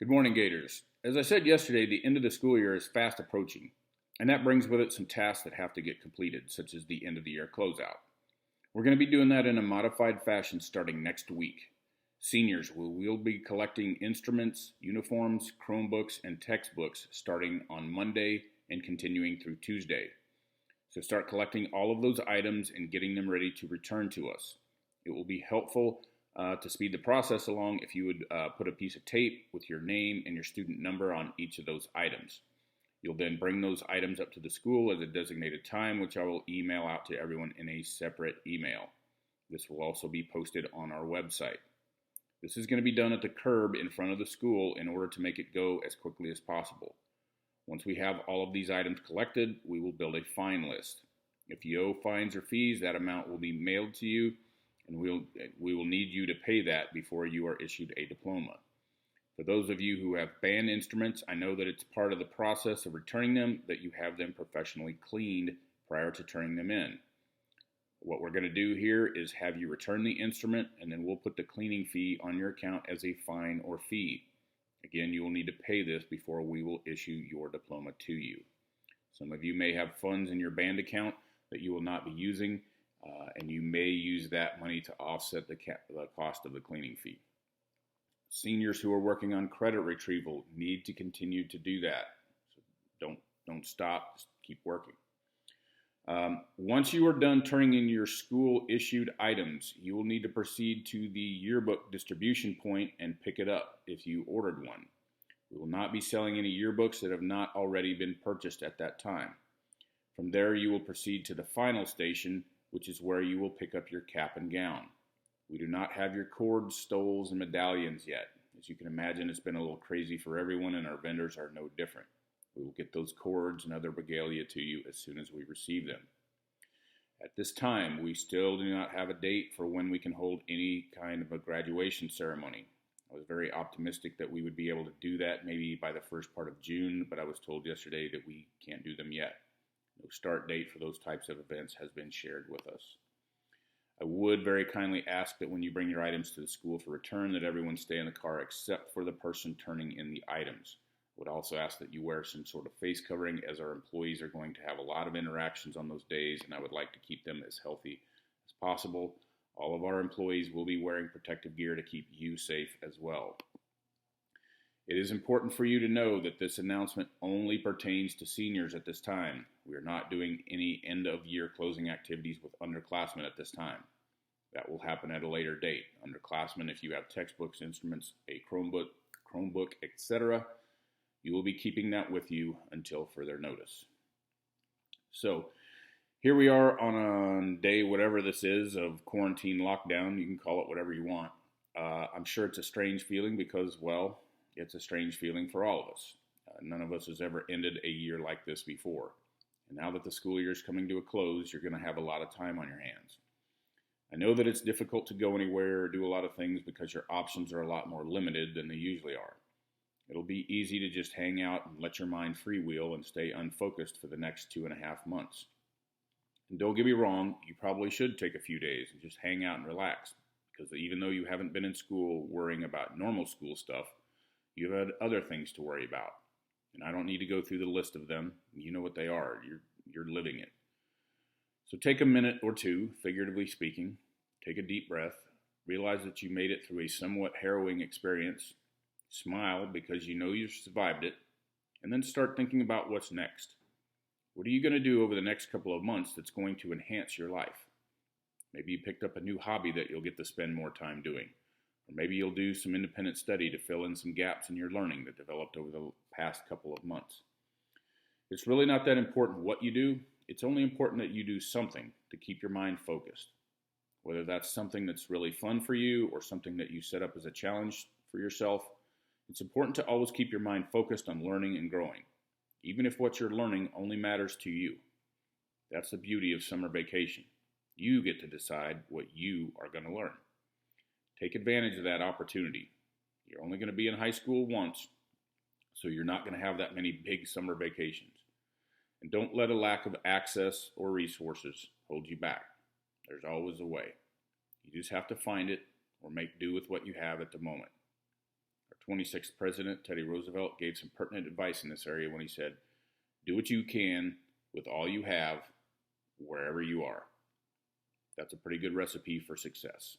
Good morning, Gators. As I said yesterday, the end of the school year is fast approaching, and that brings with it some tasks that have to get completed, such as the end of the year closeout. We're going to be doing that in a modified fashion starting next week. Seniors will be collecting instruments, uniforms, Chromebooks, and textbooks starting on Monday and continuing through Tuesday. So start collecting all of those items and getting them ready to return to us. It will be helpful to speed the process along if you would put a piece of tape with your name and your student number on each of those items. You'll then bring those items up to the school at a designated time, which I will email out to everyone in a separate email. This will also be posted on our website. This is going to be done at the curb in front of the school in order to make it go as quickly as possible. Once we have all of these items collected, we will build a fine list. If you owe fines or fees, that amount will be mailed to you, and we will need you to pay that before you are issued a diploma. For those of you who have band instruments, I know that it's part of the process of returning them that you have them professionally cleaned prior to turning them in. What we're going to do here is have you return the instrument, and then we'll put the cleaning fee on your account as a fine or fee. Again, you will need to pay this before we will issue your diploma to you. Some of you may have funds in your band account that you will not be using, and you may use that money to offset the cost of the cleaning fee. Seniors who are working on credit retrieval need to continue to do that. So don't stop, just keep working. Once you are done turning in your school-issued items, you will need to proceed to the yearbook distribution point and pick it up if you ordered one. We will not be selling any yearbooks that have not already been purchased at that time. From there, you will proceed to the final station, which is where you will pick up your cap and gown. We do not have your cords, stoles, and medallions yet. As you can imagine, it's been a little crazy for everyone, and our vendors are no different. We will get those cords and other regalia to you as soon as we receive them. At this time, we still do not have a date for when we can hold any kind of a graduation ceremony. I was very optimistic that we would be able to do that maybe by the first part of June, but I was told yesterday that we can't do them yet. No start date for those types of events has been shared with us. I would very kindly ask that when you bring your items to the school for return, that everyone stay in the car except for the person turning in the items. I would also ask that you wear some sort of face covering, as our employees are going to have a lot of interactions on those days, and I would like to keep them as healthy as possible. All of our employees will be wearing protective gear to keep you safe as well. It is important for you to know that this announcement only pertains to seniors at this time. We are not doing any end-of-year closing activities with underclassmen at this time. That will happen at a later date. Underclassmen, if you have textbooks, instruments, a Chromebook, etc., you will be keeping that with you until further notice. So, here we are on day whatever this is of quarantine lockdown. You can call it whatever you want. I'm sure it's a strange feeling because, well, it's a strange feeling for all of us. None of us has ever ended a year like this before. And now that the school year is coming to a close, you're going to have a lot of time on your hands. I know that it's difficult to go anywhere or do a lot of things because your options are a lot more limited than they usually are. It'll be easy to just hang out and let your mind freewheel and stay unfocused for the next 2.5 months. And don't get me wrong, you probably should take a few days and just hang out and relax, because even though you haven't been in school worrying about normal school stuff, you've had other things to worry about. And I don't need to go through the list of them. You know what they are. You're living it. So take a minute or two, figuratively speaking, take a deep breath, realize that you made it through a somewhat harrowing experience, smile because you know you survived it, and then start thinking about what's next. What are you going to do over the next couple of months that's going to enhance your life? Maybe you picked up a new hobby that you'll get to spend more time doing. Or maybe you'll do some independent study to fill in some gaps in your learning that developed over the past couple of months. It's really not that important what you do. It's only important that you do something to keep your mind focused. Whether that's something that's really fun for you or something that you set up as a challenge for yourself, it's important to always keep your mind focused on learning and growing, even if what you're learning only matters to you. That's the beauty of summer vacation. You get to decide what you are going to learn. Take advantage of that opportunity. You're only going to be in high school once, so you're not going to have that many big summer vacations. And don't let a lack of access or resources hold you back. There's always a way. You just have to find it or make do with what you have at the moment. Our 26th president, Teddy Roosevelt, gave some pertinent advice in this area when he said, "Do what you can with all you have, wherever you are." That's a pretty good recipe for success.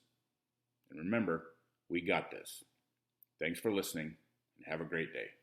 And remember, we got this. Thanks for listening, and have a great day.